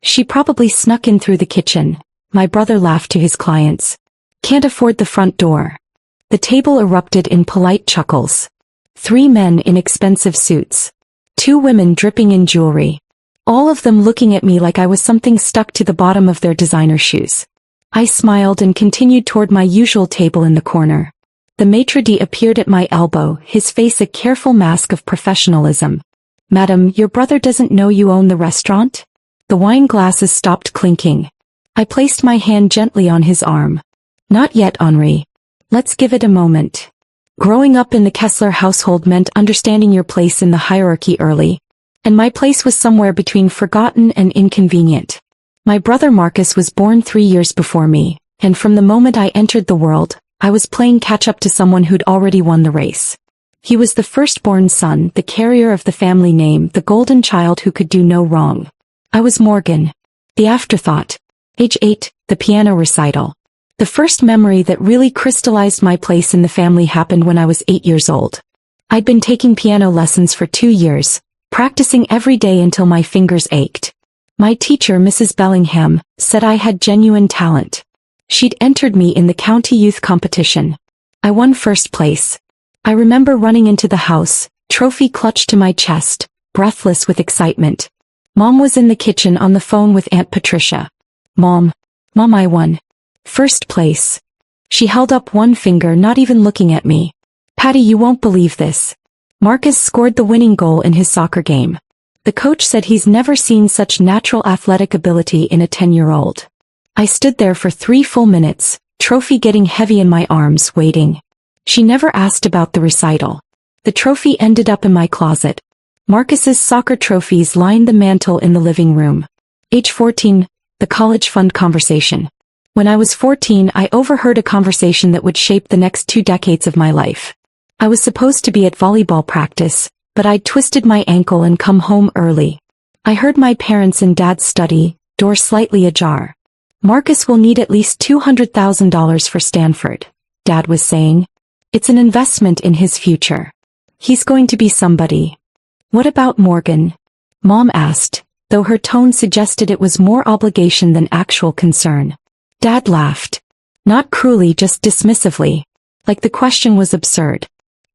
She probably snuck in through the kitchen. My brother laughed to his clients. Can't afford the front door. The table erupted in polite chuckles. 3 men in expensive suits. 2 women dripping in jewelry. All of them looking at me like I was something stuck to the bottom of their designer shoes. I smiled and continued toward my usual table in the corner. The maitre d' appeared at my elbow, his face a careful mask of professionalism. "Madam, your brother doesn't know you own the restaurant?" The wine glasses stopped clinking. I placed my hand gently on his arm. "Not yet, Henri. Let's give it a moment." Growing up in the Kessler household meant understanding your place in the hierarchy early. And my place was somewhere between forgotten and inconvenient. My brother Marcus was born 3 years before me, and from the moment I entered the world, I was playing catch-up to someone who'd already won the race. He was the firstborn son, the carrier of the family name, the golden child who could do no wrong. I was Morgan. The afterthought. Age 8, the piano recital. The first memory that really crystallized my place in the family happened when I was 8 years old. I'd been taking piano lessons for 2 years, practicing every day until my fingers ached. My teacher, Mrs. Bellingham, said I had genuine talent. She'd entered me in the county youth competition. I won first place. I remember running into the house, trophy clutched to my chest, breathless with excitement. Mom was in the kitchen on the phone with Aunt Patricia. Mom, I won. First place. She held up one finger, not even looking at me. Patty, you won't believe this. Marcus scored the winning goal in his soccer game. The coach said he's never seen such natural athletic ability in a 10-year-old. I stood there for 3 full minutes, trophy getting heavy in my arms, waiting. She never asked about the recital. The trophy ended up in my closet. Marcus's soccer trophies lined the mantel in the living room. Age 14, the college fund conversation. When I was 14, I overheard a conversation that would shape the next 2 decades of my life. I was supposed to be at volleyball practice, but I'd twisted my ankle and come home early. I heard my parents in Dad's study, door slightly ajar. Marcus will need at least $200,000 for Stanford, Dad was saying. It's an investment in his future. He's going to be somebody. What about Morgan? Mom asked, though her tone suggested it was more obligation than actual concern. Dad laughed. Not cruelly, just dismissively. Like the question was absurd.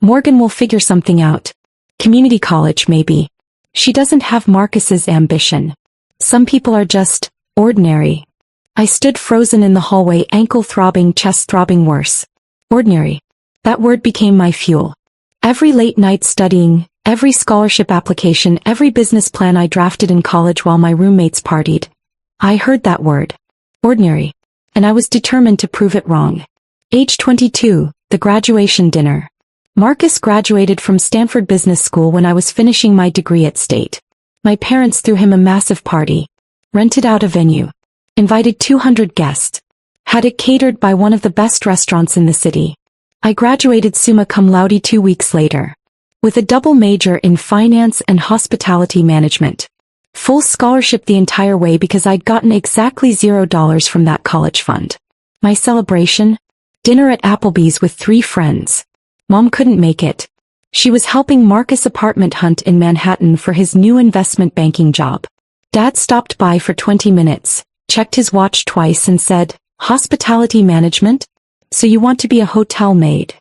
Morgan will figure something out. Community college, maybe. She doesn't have Marcus's ambition. Some people are just ordinary. I stood frozen in the hallway, ankle throbbing, chest throbbing worse. Ordinary. That word became my fuel. Every late night studying, every scholarship application, every business plan I drafted in college while my roommates partied. I heard that word. Ordinary. And I was determined to prove it wrong. Age 22, the graduation dinner. Marcus graduated from Stanford Business School when I was finishing my degree at State. My parents threw him a massive party. Rented out a venue. Invited 200 guests. Had it catered by one of the best restaurants in the city. I graduated summa cum laude 2 weeks later. With a double major in finance and hospitality management. Full scholarship the entire way because I'd gotten exactly $0 from that college fund. My celebration? Dinner at Applebee's with 3 friends. Mom couldn't make it. She was helping Marcus apartment hunt in Manhattan for his new investment banking job. Dad stopped by for 20 minutes, checked his watch twice and said, "Hospitality management? So you want to be a hotel maid?"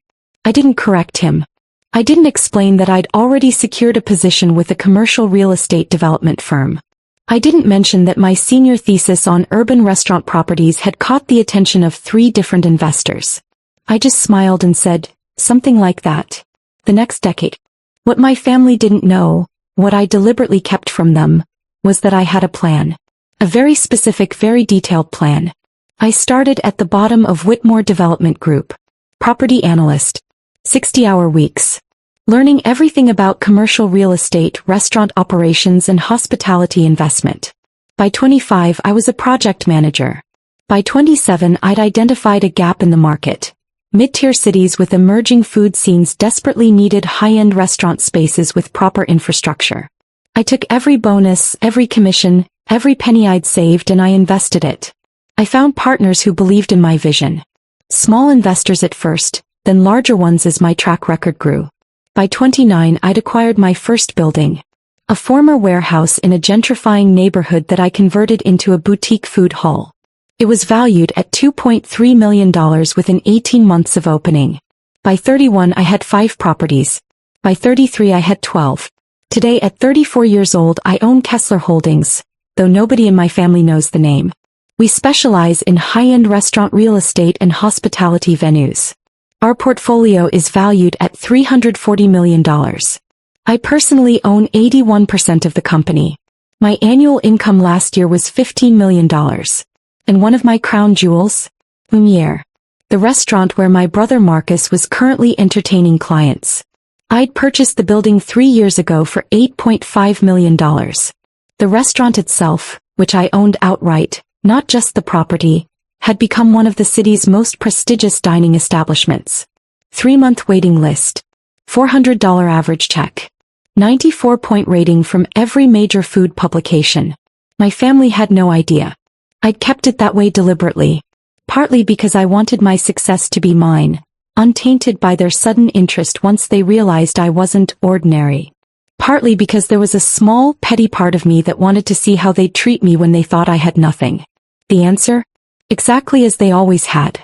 I didn't correct him. I didn't explain that I'd already secured a position with a commercial real estate development firm. I didn't mention that my senior thesis on urban restaurant properties had caught the attention of 3 different investors. I just smiled and said, something like that. The next decade. What my family didn't know, what I deliberately kept from them, was that I had a plan. A very specific, very detailed plan. I started at the bottom of Whitmore Development Group. Property analyst. 60-hour weeks. Learning everything about commercial real estate, restaurant operations and hospitality investment. By 25 I was a project manager. By 27 I'd identified a gap in the market. Mid-tier cities with emerging food scenes desperately needed high-end restaurant spaces with proper infrastructure. I took every bonus, every commission, every penny I'd saved and I invested it. I found partners who believed in my vision. Small investors at first, then larger ones as my track record grew. By 29 I'd acquired my first building. A former warehouse in a gentrifying neighborhood that I converted into a boutique food hall. It was valued at $2.3 million within 18 months of opening. By 31 I had 5 properties. By 33 I had 12. Today at 34 years old I own Kessler Holdings, though nobody in my family knows the name. We specialize in high-end restaurant real estate and hospitality venues. Our portfolio is valued at $340 million. I personally own 81% of the company. My annual income last year was $15 million. And one of my crown jewels? Lumiere. The restaurant where my brother Marcus was currently entertaining clients. I'd purchased the building 3 years ago for $8.5 million. The restaurant itself, which I owned outright, not just the property, had become one of the city's most prestigious dining establishments. 3-month waiting list. $400 average check. 94-point rating from every major food publication. My family had no idea. I'd kept it that way deliberately. Partly because I wanted my success to be mine, untainted by their sudden interest once they realized I wasn't ordinary. Partly because there was a small, petty part of me that wanted to see how they'd treat me when they thought I had nothing. The answer? Exactly as they always had.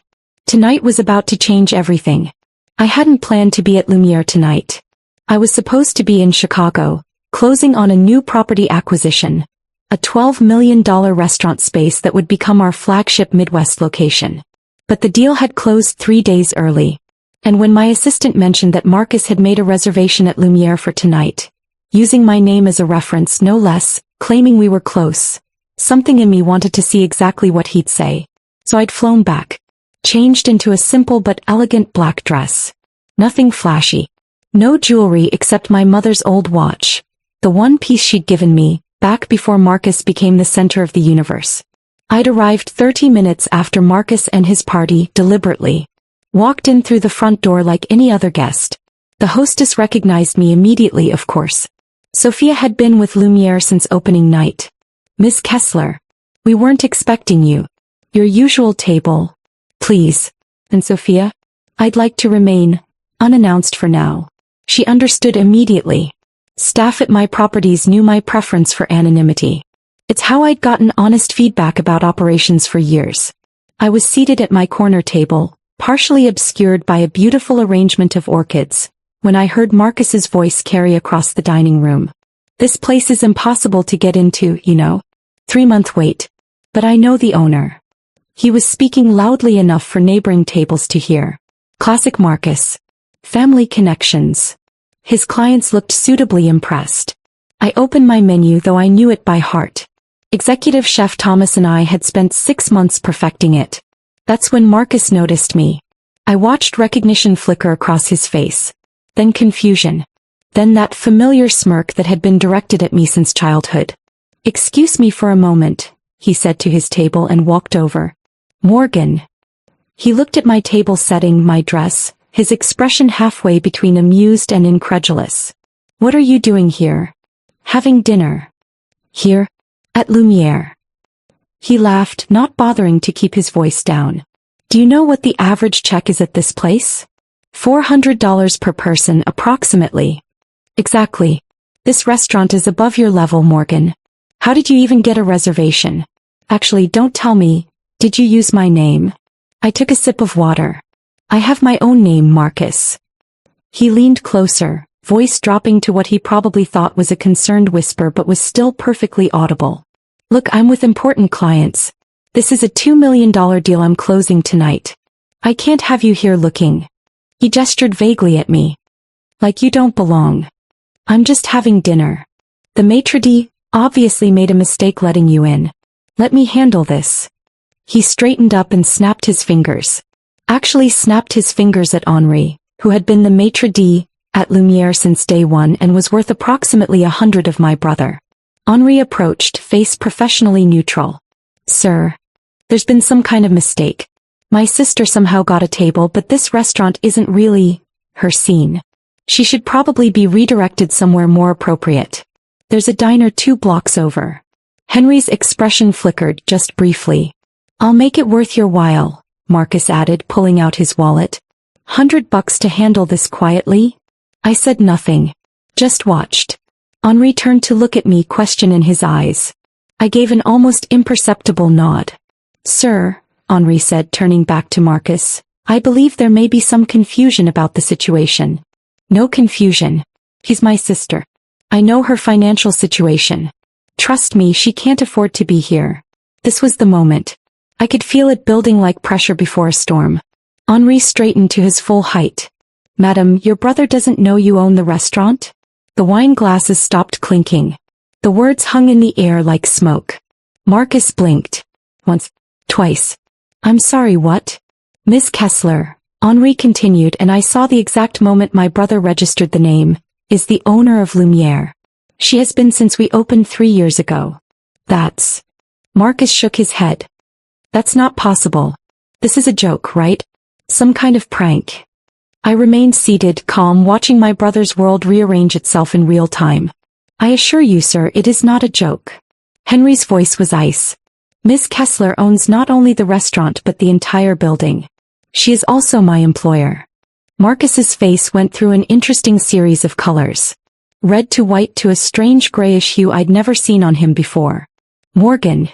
Tonight was about to change everything. I hadn't planned to be at Lumiere tonight. I was supposed to be in Chicago, closing on a new property acquisition, a $12 million restaurant space that would become our flagship Midwest location. But the deal had closed 3 days early. And when my assistant mentioned that Marcus had made a reservation at Lumiere for tonight, using my name as a reference no less, claiming we were close, something in me wanted to see exactly what he'd say. So I'd flown back, changed into a simple but elegant black dress. Nothing flashy. No jewelry except my mother's old watch, the one piece she'd given me, back before Marcus became the center of the universe. I'd arrived 30 minutes after Marcus and his party deliberately walked in through the front door like any other guest. The hostess recognized me immediately, of course. Sophia had been with Lumiere since opening night. Miss Kessler. We weren't expecting you. Your usual table. Please. And Sophia? I'd like to remain unannounced for now. She understood immediately. Staff at my properties knew my preference for anonymity. It's how I'd gotten honest feedback about operations for years. I was seated at my corner table, partially obscured by a beautiful arrangement of orchids, when I heard Marcus's voice carry across the dining room. This place is impossible to get into, you know. 3-month wait. But I know the owner. He was speaking loudly enough for neighboring tables to hear. Classic Marcus. Family connections. His clients looked suitably impressed. I opened my menu, though I knew it by heart. Executive Chef Thomas and I had spent 6 months perfecting it. That's when Marcus noticed me. I watched recognition flicker across his face. Then confusion. Then that familiar smirk that had been directed at me since childhood. "Excuse me for a moment," he said to his table and walked over. "Morgan." He looked at my table setting, my dress, his expression halfway between amused and incredulous. "What are you doing here?" "Having dinner." "Here? At Lumiere?" He laughed, not bothering to keep his voice down. "Do you know what the average check is at this place? $400 per person approximately." "Exactly. This restaurant is above your level, Morgan. How did you even get a reservation? Actually, don't tell me, did you use my name?" I took a sip of water. "I have my own name, Marcus." He leaned closer, voice dropping to what he probably thought was a concerned whisper but was still perfectly audible. "Look, I'm with important clients. This is a $2 million deal I'm closing tonight. I can't have you here looking." He gestured vaguely at me. "Like you don't belong. I'm just having dinner. The maitre d' obviously made a mistake letting you in. Let me handle this." He straightened up and snapped his fingers. Actually snapped his fingers at Henri, who had been the maitre d' at Lumiere since day one and was worth approximately 100 of my brother. Henri approached, face professionally neutral. "Sir, there's been some kind of mistake. My sister somehow got a table, but this restaurant isn't really her scene. She should probably be redirected somewhere more appropriate. There's a diner 2 blocks over." Henry's expression flickered just briefly. "I'll make it worth your while," Marcus added, pulling out his wallet. $100 to handle this quietly?" I said nothing. Just watched. Henri turned to look at me, question in his eyes. I gave an almost imperceptible nod. Sir, Henri said, turning back to Marcus, I believe there may be some confusion about the situation. No confusion. She's my sister. I know her financial situation. Trust me, she can't afford to be here. This was the moment. I could feel it building like pressure before a storm. Henri straightened to his full height. Madam, your brother doesn't know you own the restaurant? The wine glasses stopped clinking. The words hung in the air like smoke. Marcus blinked. Once. Twice. I'm sorry, what? Miss Kessler, Henri continued, and I saw the exact moment my brother registered the name, is the owner of Lumiere. She has been since we opened 3 years ago. That's... Marcus shook his head. That's not possible. This is a joke, right? Some kind of prank. I remained seated, calm, watching my brother's world rearrange itself in real time. I assure you, sir, it is not a joke. Henry's voice was ice. Miss Kessler owns not only the restaurant but the entire building. She is also my employer. Marcus's face went through an interesting series of colors. Red to white to a strange grayish hue I'd never seen on him before. Morgan.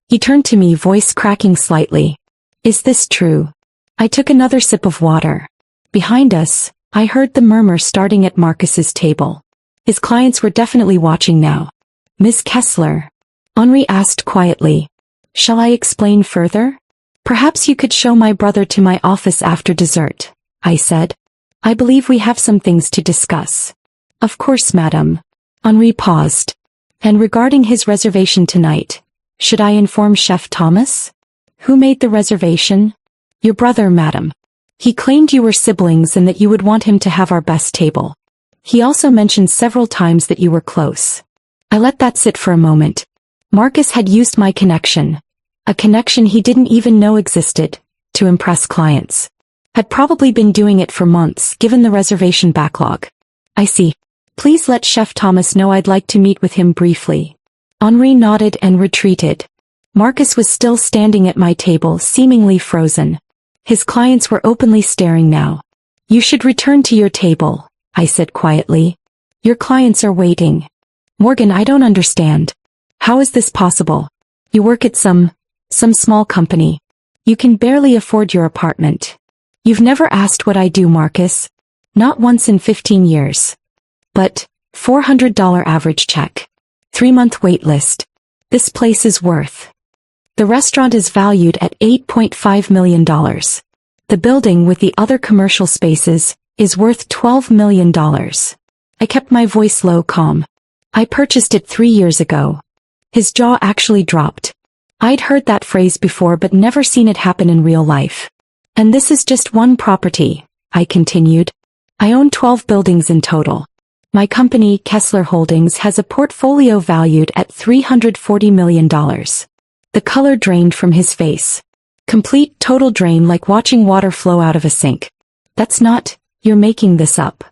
He turned to me, voice cracking slightly. Is this true? I took another sip of water. Behind us, I heard the murmur starting at Marcus's table. His clients were definitely watching now. Miss Kessler? Henri asked quietly. Shall I explain further? Perhaps you could show my brother to my office after dessert, I said. I believe we have some things to discuss. Of course, madam. Henri paused. And regarding his reservation tonight, should I inform Chef Thomas? Who made the reservation? Your brother, madam. He claimed you were siblings and that you would want him to have our best table. He also mentioned several times that you were close. I let that sit for a moment. Marcus had used my connection, a connection he didn't even know existed, to impress clients. Had probably been doing it for months, given the reservation backlog. I see. Please let Chef Thomas know I'd like to meet with him briefly. Henri nodded and retreated. Marcus was still standing at my table, seemingly frozen. His clients were openly staring now. You should return to your table, I said quietly. Your clients are waiting. Morgan, I don't understand. How is this possible? You work at some small company. You can barely afford your apartment. You've never asked what I do, Marcus. Not once in 15 years. But, $400 average check. 3-month wait list. This place is worth. The restaurant is valued at $8.5 million. The building with the other commercial spaces is worth $12 million. I kept my voice low, calm. I purchased it 3 years ago. His jaw actually dropped. I'd heard that phrase before but never seen it happen in real life. And this is just one property, I continued. I own 12 buildings in total. My company, Kessler Holdings, has a portfolio valued at $340 million. The color drained from his face. Complete, total drain, like watching water flow out of a sink. That's not, you're making this up.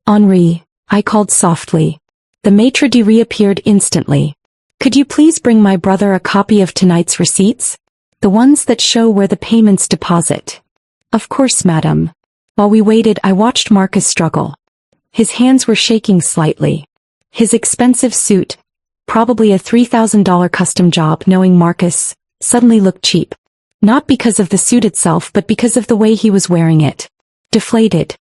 Henri, I called softly. The maitre d' reappeared instantly. Could you please bring my brother a copy of tonight's receipts? The ones that show where the payments deposit. Of course, madam. While we waited, I watched Marcus struggle. His hands were shaking slightly. His expensive suit, probably a $3,000 custom job, knowing Marcus, suddenly looked cheap. Not because of the suit itself but because of the way he was wearing it. Deflated.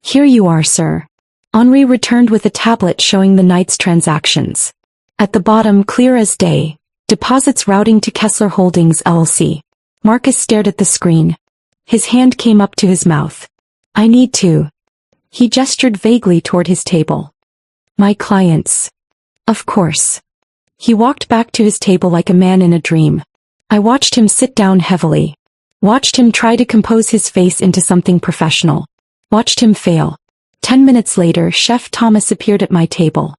Here you are, sir. Henri returned with a tablet showing the night's transactions. At the bottom, clear as day, deposits routing to Kessler Holdings LLC. Marcus stared at the screen. His hand came up to his mouth. I need to. He gestured vaguely toward his table. My clients. Of course. He walked back to his table like a man in a dream. I watched him sit down heavily. Watched him try to compose his face into something professional. Watched him fail. 10 minutes later, Chef Thomas appeared at my table.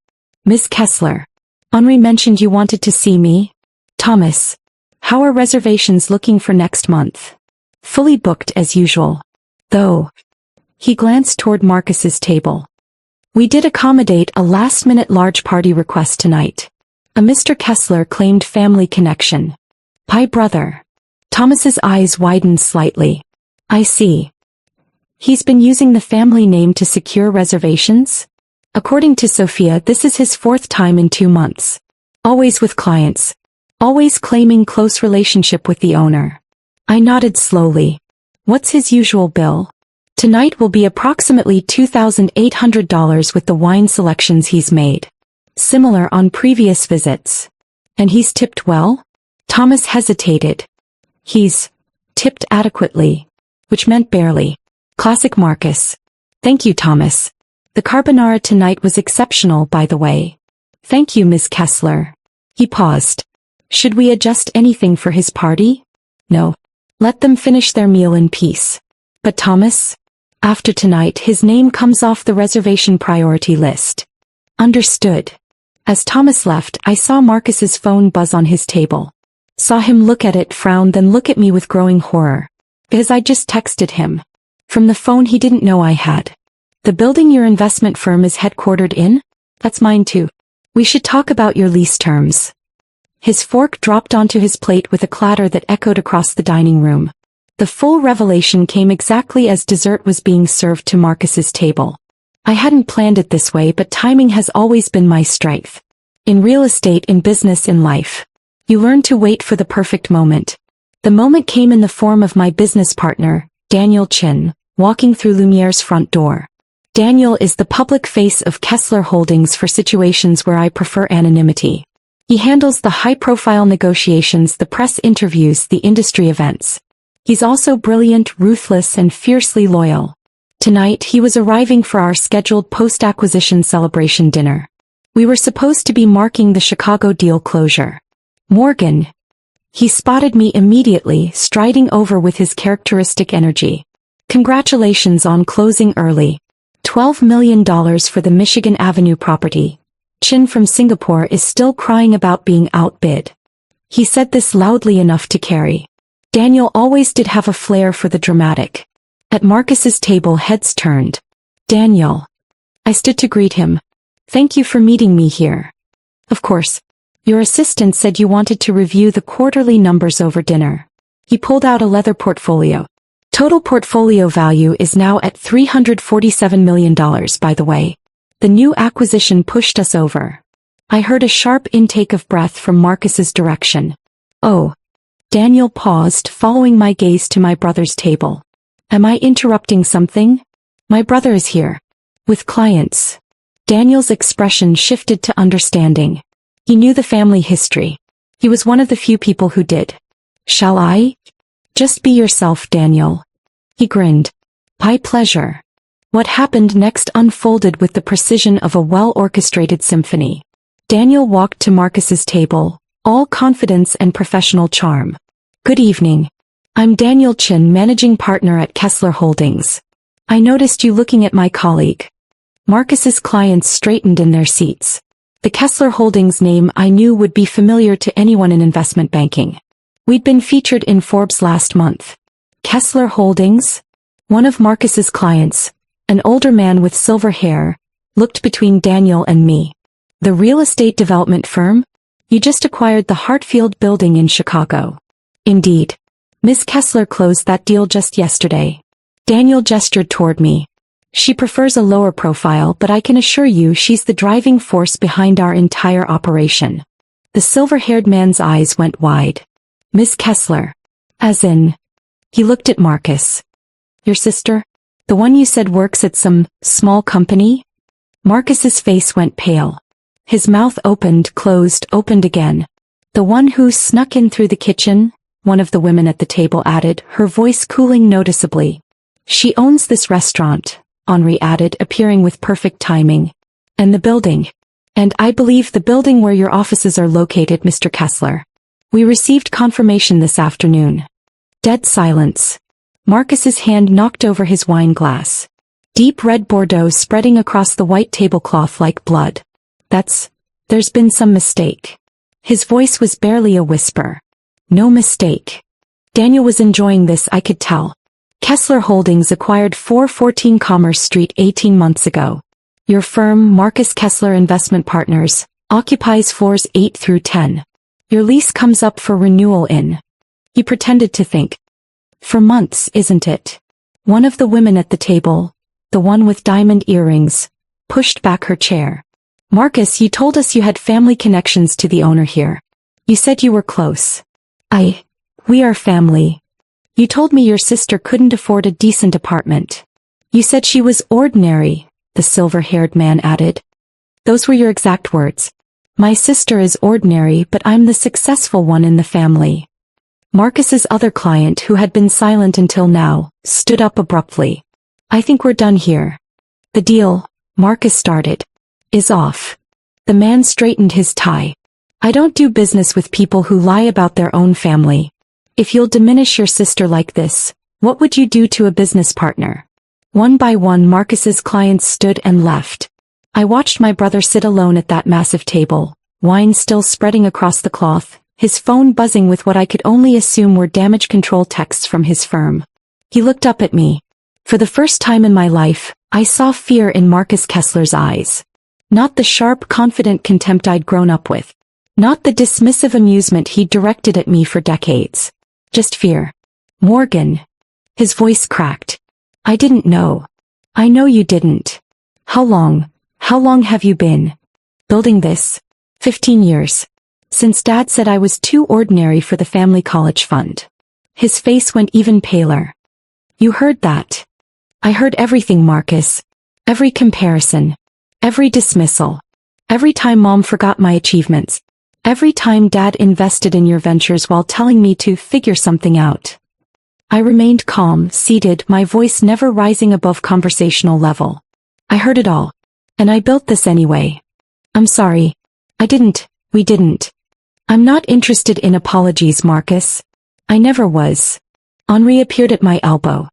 Miss Kessler. Henri mentioned you wanted to see me? Thomas. How are reservations looking for next month? Fully booked as usual. Though. He glanced toward Marcus's table. We did accommodate a last-minute large party request tonight. A Mr. Kessler claimed family connection. My brother. Thomas's eyes widened slightly. I see. He's been using the family name to secure reservations? According to Sophia, this is his 4th time in 2 months. Always with clients. Always claiming close relationship with the owner. I nodded slowly. What's his usual bill? Tonight will be approximately $2,800 with the wine selections he's made. Similar on previous visits. And he's tipped well? Thomas hesitated. He's tipped adequately. Which meant barely. Classic Marcus. Thank you, Thomas. The carbonara tonight was exceptional, by the way. Thank you, Ms. Kessler. He paused. Should we adjust anything for his party? No. Let them finish their meal in peace. But Thomas? After tonight, his name comes off the reservation priority list. Understood. As Thomas left, I saw Marcus's phone buzz on his table. Saw him look at it, frown, then look at me with growing horror. Because I just texted him. From the phone he didn't know I had. The building your investment firm is headquartered in? That's mine too. We should talk about your lease terms. His fork dropped onto his plate with a clatter that echoed across the dining room. The full revelation came exactly as dessert was being served to Marcus's table. I hadn't planned it this way, but timing has always been my strength. In real estate, in business, in life. You learn to wait for the perfect moment. The moment came in the form of my business partner, Daniel Chin, walking through Lumiere's front door. Daniel is the public face of Kessler Holdings for situations where I prefer anonymity. He handles the high-profile negotiations, the press interviews, the industry events. He's also brilliant, ruthless, and fiercely loyal. Tonight he was arriving for our scheduled post-acquisition celebration dinner. We were supposed to be marking the Chicago deal closure. Morgan. He spotted me immediately, striding over with his characteristic energy. Congratulations on closing early. $12 million for the Michigan Avenue property. Chin from Singapore is still crying about being outbid. He said this loudly enough to carry. Daniel always did have a flair for the dramatic. At Marcus's table, heads turned. Daniel. I stood to greet him. Thank you for meeting me here. Of course. Your assistant said you wanted to review the quarterly numbers over dinner. He pulled out a leather portfolio. Total portfolio value is now at $347 million, by the way. The new acquisition pushed us over. I heard a sharp intake of breath from Marcus's direction. Oh. Daniel paused, following my gaze to my brother's table. Am I interrupting something? My brother is here. With clients. Daniel's expression shifted to understanding. He knew the family history. He was one of the few people who did. Shall I? Just be yourself, Daniel. He grinned. My pleasure. What happened next unfolded with the precision of a well-orchestrated symphony. Daniel walked to Marcus's table, all confidence and professional charm. Good evening. I'm Daniel Chin, managing partner at Kessler Holdings. I noticed you looking at my colleague. Marcus's clients straightened in their seats. The Kessler Holdings name I knew would be familiar to anyone in investment banking. We'd been featured in Forbes last month. Kessler Holdings? One of Marcus's clients, an older man with silver hair, looked between Daniel and me. The real estate development firm? You just acquired the Hurtful building in Chicago. Indeed. Miss Kessler closed that deal just yesterday. Daniel gestured toward me. She prefers a lower profile, but I can assure you she's the driving force behind our entire operation. The silver-haired man's eyes went wide. Miss Kessler. As in. He looked at Marcus. Your sister? The one you said works at some small company? Marcus's face went pale. His mouth opened, closed, opened again. The one who snuck in through the kitchen? One of the women at the table added, her voice cooling noticeably. She owns this restaurant, Henri added, appearing with perfect timing. And the building. And I believe the building where your offices are located, Mr. Kessler. We received confirmation this afternoon. Dead silence. Marcus's hand knocked over his wine glass. Deep red Bordeaux spreading across the white tablecloth like blood. There's been some mistake. His voice was barely a whisper. No mistake. Daniel was enjoying this, I could tell. Kessler Holdings acquired 414 Commerce Street 18 months ago. Your firm, Marcus Kessler Investment Partners, occupies floors 8 through 10. Your lease comes up for renewal in. He pretended to think. For months, isn't it? One of the women at the table, the one with diamond earrings, pushed back her chair. Marcus, you told us you had family connections to the owner here. You said you were close. We are family. You told me your sister couldn't afford a decent apartment. You said she was ordinary, the silver-haired man added. Those were your exact words. My sister is ordinary, but I'm the successful one in the family. Marcus's other client, who had been silent until now, stood up abruptly. I think we're done here. The deal, Marcus started, is off. The man straightened his tie. I don't do business with people who lie about their own family. If you'll diminish your sister like this, what would you do to a business partner? One by one Marcus's clients stood and left. I watched my brother sit alone at that massive table, wine still spreading across the cloth, his phone buzzing with what I could only assume were damage control texts from his firm. He looked up at me. For the first time in my life, I saw fear in Marcus Kessler's eyes. Not the sharp, confident contempt I'd grown up with. Not the dismissive amusement he'd directed at me for decades. Just fear. Morgan. His voice cracked. I didn't know. I know you didn't. How long have you been building this? 15 years. Since Dad said I was too ordinary for the family college fund. His face went even paler. You heard that. I heard everything, Marcus. Every comparison. Every dismissal. Every time Mom forgot my achievements. Every time Dad invested in your ventures while telling me to figure something out. I remained calm, seated, my voice never rising above conversational level. I heard it all. And I built this anyway. I'm sorry. We didn't. I'm not interested in apologies, Marcus. I never was. Henri appeared at my elbow.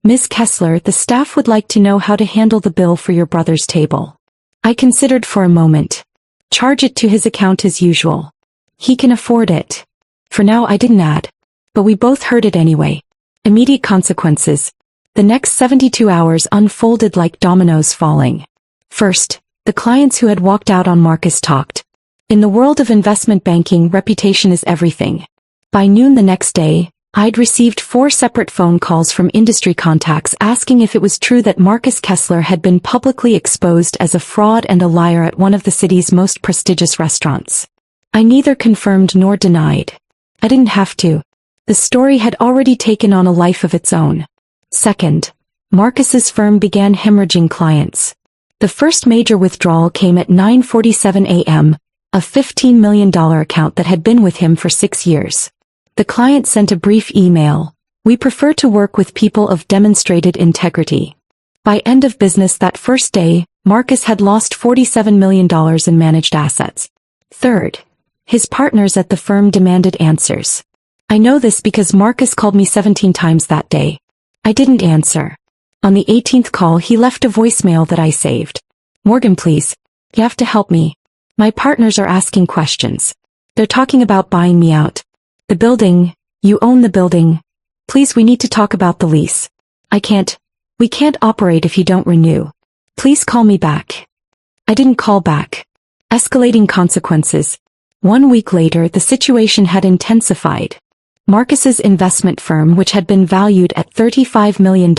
Miss Kessler, the staff would like to know how to handle the bill for your brother's table. I considered for a moment. Charge it to his account as usual. He can afford it. For now, I didn't add. But we both heard it anyway. Immediate consequences. The next 72 hours unfolded like dominoes falling. First, the clients who had walked out on Marcus talked. In the world of investment banking, reputation is everything. By noon the next day, I'd received 4 separate phone calls from industry contacts asking if it was true that Marcus Kessler had been publicly exposed as a fraud and a liar at one of the city's most prestigious restaurants. I neither confirmed nor denied. I didn't have to. The story had already taken on a life of its own. Second, Marcus's firm began hemorrhaging clients. The first major withdrawal came at 9:47 a.m., a $15 million account that had been with him for 6 years. The client sent a brief email. We prefer to work with people of demonstrated integrity. By end of business that first day, Marcus had lost $47 million in managed assets. Third, his partners at the firm demanded answers. I know this because Marcus called me 17 times that day. I didn't answer. On the 18th call he left a voicemail that I saved. Morgan, please. You have to help me. My partners are asking questions. They're talking about buying me out. The building, you own the building. Please, we need to talk about the lease. We can't operate if you don't renew. Please call me back. I didn't call back. Escalating consequences. 1 week later, the situation had intensified. Marcus's investment firm, which had been valued at $35 million,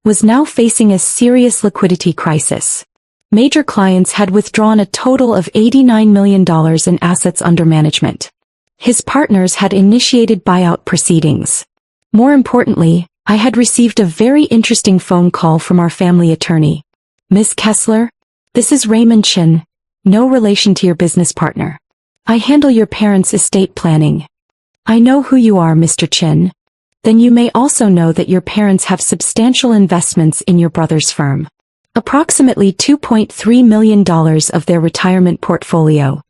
was now facing a serious liquidity crisis. Major clients had withdrawn a total of $89 million in assets under management. His partners had initiated buyout proceedings. More importantly, I had received a very interesting phone call from our family attorney. Miss Kessler, this is Raymond Chin, no relation to your business partner. I handle your parents' estate planning. I know who you are, Mr. Chin. Then you may also know that your parents have substantial investments in your brother's firm. Approximately $2.3 million of their retirement portfolio.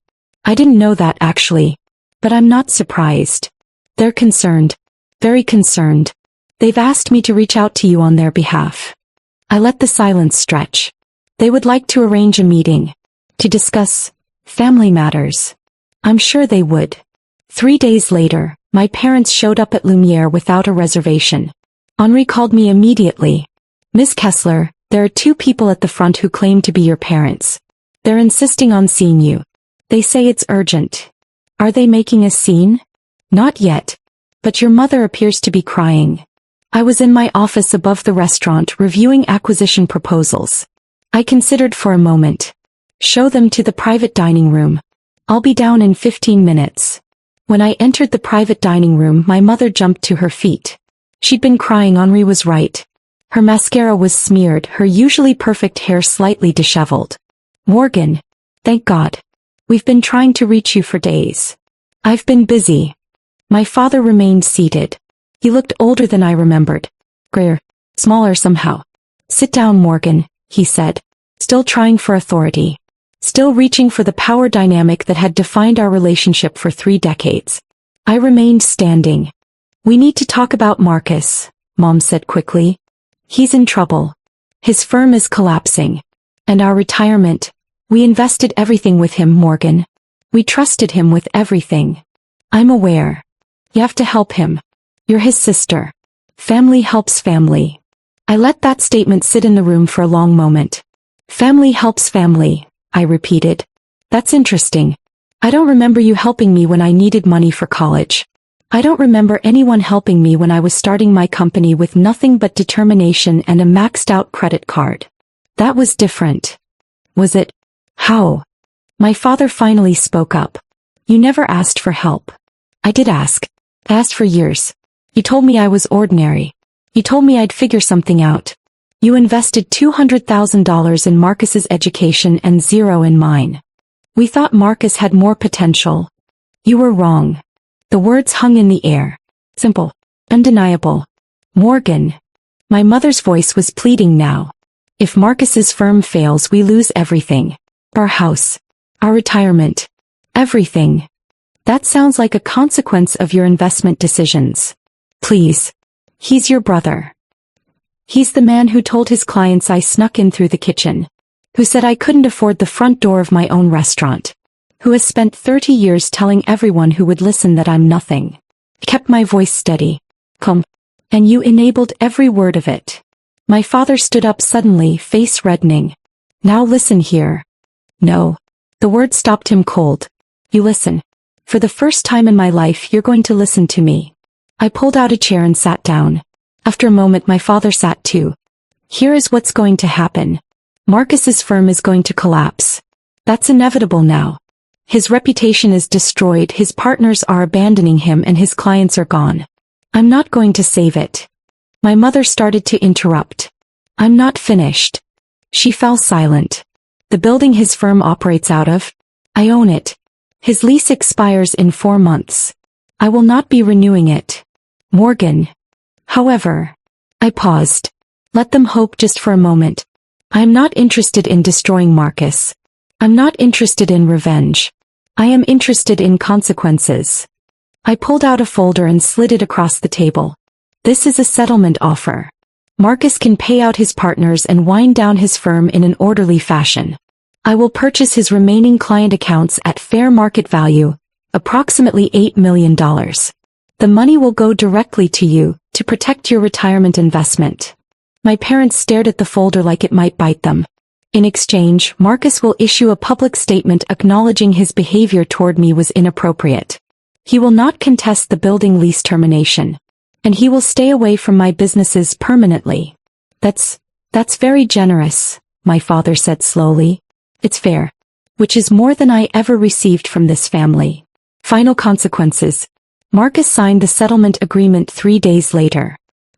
I didn't know that actually. But I'm not surprised. They're concerned. Very concerned. They've asked me to reach out to you on their behalf. I let the silence stretch. They would like to arrange a meeting. To discuss family matters. I'm sure they would. 3 days later, my parents showed up at Lumiere without a reservation. Henri called me immediately. Miss Kessler, there are 2 people at the front who claim to be your parents. They're insisting on seeing you. They say it's urgent. Are they making a scene? Not yet. But your mother appears to be crying. I was in my office above the restaurant reviewing acquisition proposals. I considered for a moment. Show them to the private dining room. I'll be down in 15 minutes. When I entered the private dining room, my mother jumped to her feet. She'd been crying. Henri was right. Her mascara was smeared, her usually perfect hair slightly disheveled. Morgan. Thank God. We've been trying to reach you for days. I've been busy. My father remained seated. He looked older than I remembered. Grayer. Smaller somehow. Sit down, Morgan, he said, still trying for authority. Still reaching for the power dynamic that had defined our relationship for 3 decades. I remained standing. We need to talk about Marcus, Mom said quickly. He's in trouble. His firm is collapsing. And our retirement. We invested everything with him, Morgan. We trusted him with everything. I'm aware. You have to help him. You're his sister. Family helps family. I let that statement sit in the room for a long moment. Family helps family, I repeated. That's interesting. I don't remember you helping me when I needed money for college. I don't remember anyone helping me when I was starting my company with nothing but determination and a maxed-out credit card. That was different. Was it? How? My father finally spoke up. You never asked for help. I did ask. I asked for years. You told me I was ordinary. You told me I'd figure something out. You invested $200,000 in Marcus's education and $0 in mine. We thought Marcus had more potential. You were wrong. The words hung in the air. Simple. Undeniable. Morgan. My mother's voice was pleading now. If Marcus's firm fails, we lose everything. Our house. Our retirement. Everything. That sounds like a consequence of your investment decisions. Please. He's your brother. He's the man who told his clients I snuck in through the kitchen. Who said I couldn't afford the front door of my own restaurant. Who has spent 30 years telling everyone who would listen that I'm nothing. Kept my voice steady. Come. And you enabled every word of it. My father stood up suddenly, face reddening. Now listen here. No. The word stopped him cold. You listen. For the first time in my life, you're going to listen to me. I pulled out a chair and sat down. After a moment, my father sat too. Here is what's going to happen. Marcus's firm is going to collapse. That's inevitable now. His reputation is destroyed, his partners are abandoning him, and his clients are gone. I'm not going to save it. My mother started to interrupt. I'm not finished. She fell silent. The building his firm operates out of? I own it. His lease expires in 4 months. I will not be renewing it. Morgan. However. I paused. Let them hope just for a moment. I am not interested in destroying Marcus. I'm not interested in revenge. I am interested in consequences. I pulled out a folder and slid it across the table. This is a settlement offer. Marcus can pay out his partners and wind down his firm in an orderly fashion. I will purchase his remaining client accounts at fair market value, approximately $8 million. The money will go directly to you, to protect your retirement investment. My parents stared at the folder like it might bite them. In exchange, Marcus will issue a public statement acknowledging his behavior toward me was inappropriate. He will not contest the building lease termination. And he will stay away from my businesses permanently. That's very generous, my father said slowly. It's fair. Which is more than I ever received from this family. Final consequences. Marcus signed the settlement agreement 3 days later.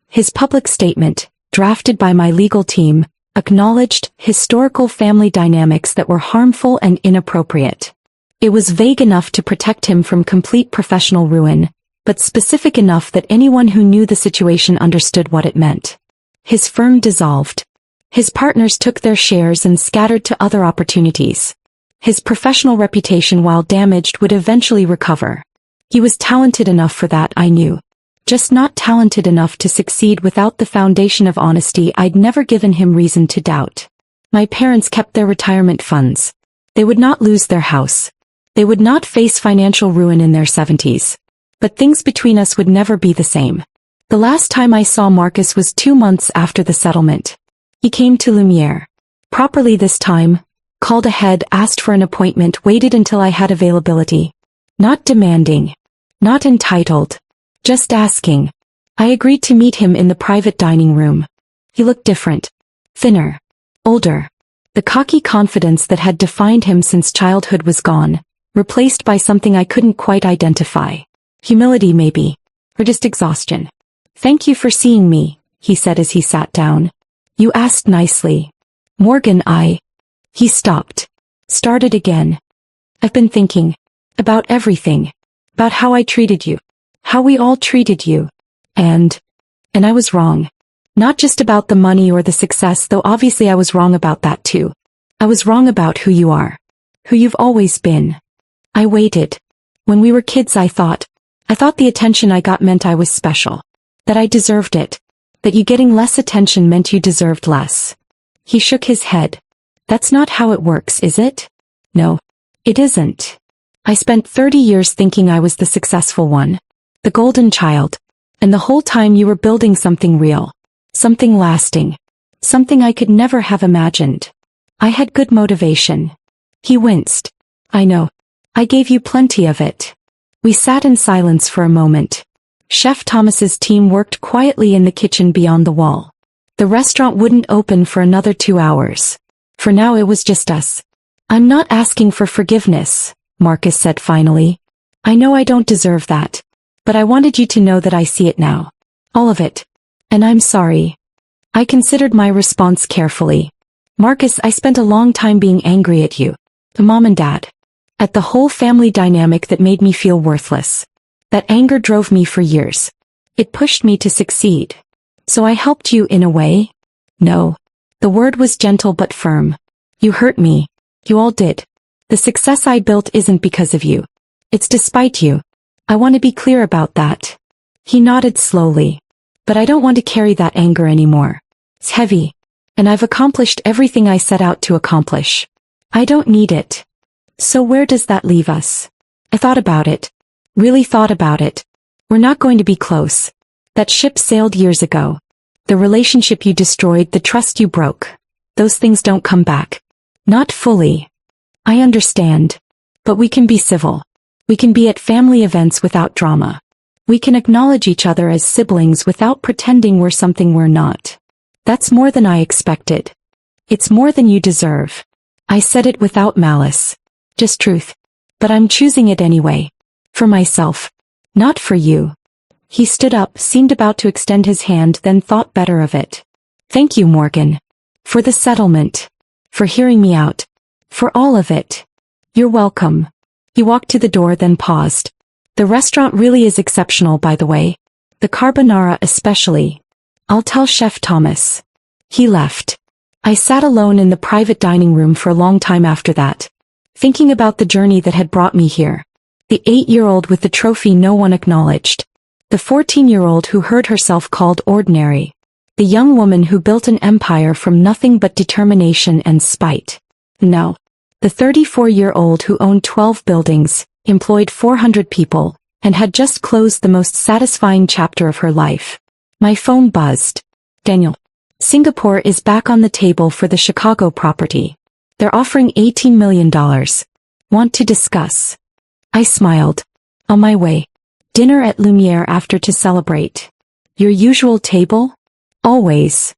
His public statement, drafted by my legal team, acknowledged historical family dynamics that were harmful and inappropriate. It was vague enough to protect him from complete professional ruin, but specific enough that anyone who knew the situation understood what it meant. His firm dissolved. His partners took their shares and scattered to other opportunities. His professional reputation, while damaged, would eventually recover. He was talented enough for that, I knew. Just not talented enough to succeed without the foundation of honesty I'd never given him reason to doubt. My parents kept their retirement funds. They would not lose their house. They would not face financial ruin in their 70s. But things between us would never be the same. The last time I saw Marcus was 2 months after the settlement. He came to Lumiere. Properly this time, called ahead, asked for an appointment, waited until I had availability. Not demanding. Not entitled. Just asking. I agreed to meet him in the private dining room. He looked different. Thinner. Older. The cocky confidence that had defined him since childhood was gone, replaced by something I couldn't quite identify. Humility maybe, or just exhaustion. "Thank you for seeing me," he said as he sat down. "You asked nicely." "Morgan, He stopped. Started again. "I've been thinking. About everything. About how I treated you. How we all treated you. And I was wrong. Not just about the money or the success, though obviously I was wrong about that too. I was wrong about who you are. Who you've always been. I waited. When we were kids I thought the attention I got meant I was special. That I deserved it. That you getting less attention meant you deserved less." He shook his head. "That's not how it works, is it?" "No. It isn't. I spent 30 years thinking I was the successful one. The golden child. And the whole time you were building something real. Something lasting. Something I could never have imagined. I had good motivation." He winced. "I know. I gave you plenty of it." We sat in silence for a moment. Chef Thomas's team worked quietly in the kitchen beyond the wall. The restaurant wouldn't open for another 2 hours. For now it was just us. "I'm not asking for forgiveness," Marcus said finally. "I know I don't deserve that. But I wanted you to know that I see it now. All of it. And I'm sorry." I considered my response carefully. "Marcus, I spent a long time being angry at you. The mom and dad. At the whole family dynamic that made me feel worthless. That anger drove me for years. It pushed me to succeed. So I helped you in a way?" "No." The word was gentle but firm. "You hurt me. You all did. The success I built isn't because of you. It's despite you. I want to be clear about that." He nodded slowly. "But I don't want to carry that anger anymore. It's heavy. And I've accomplished everything I set out to accomplish. I don't need it." "So where does that leave us?" I thought about it. Really thought about it. "We're not going to be close. That ship sailed years ago. The relationship you destroyed, the trust you broke. Those things don't come back. Not fully. I understand. But we can be civil. We can be at family events without drama. We can acknowledge each other as siblings without pretending we're something we're not. That's more than I expected. It's more than you deserve." I said it without malice. Just truth. But I'm choosing it anyway. For myself. Not for you. He stood up, seemed about to extend his hand, then thought better of it. "Thank you, Morgan. For the settlement. For hearing me out. For all of it." "You're welcome." He walked to the door, then paused. "The restaurant really is exceptional, by the way. The carbonara especially. I'll tell Chef Thomas." He left. I sat alone in the private dining room for a long time after that. Thinking about the journey that had brought me here. The 8-year-old with the trophy no one acknowledged. The 14-year-old who heard herself called ordinary. The young woman who built an empire from nothing but determination and spite. Now, the 34-year-old who owned 12 buildings, employed 400 people, and had just closed the most satisfying chapter of her life. My phone buzzed. "Daniel. Singapore is back on the table for the Chicago property. They're offering $18 million. Want to discuss?" I smiled. "On my way. Dinner at Lumiere after to celebrate." "Your usual table?" "Always."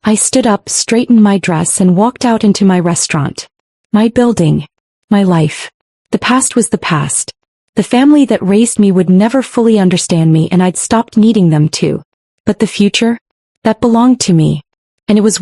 I stood up, straightened my dress, and walked out into my restaurant. My building. My life. The past was the past. The family that raised me would never fully understand me, and I'd stopped needing them to. But the future? That belonged to me. And it was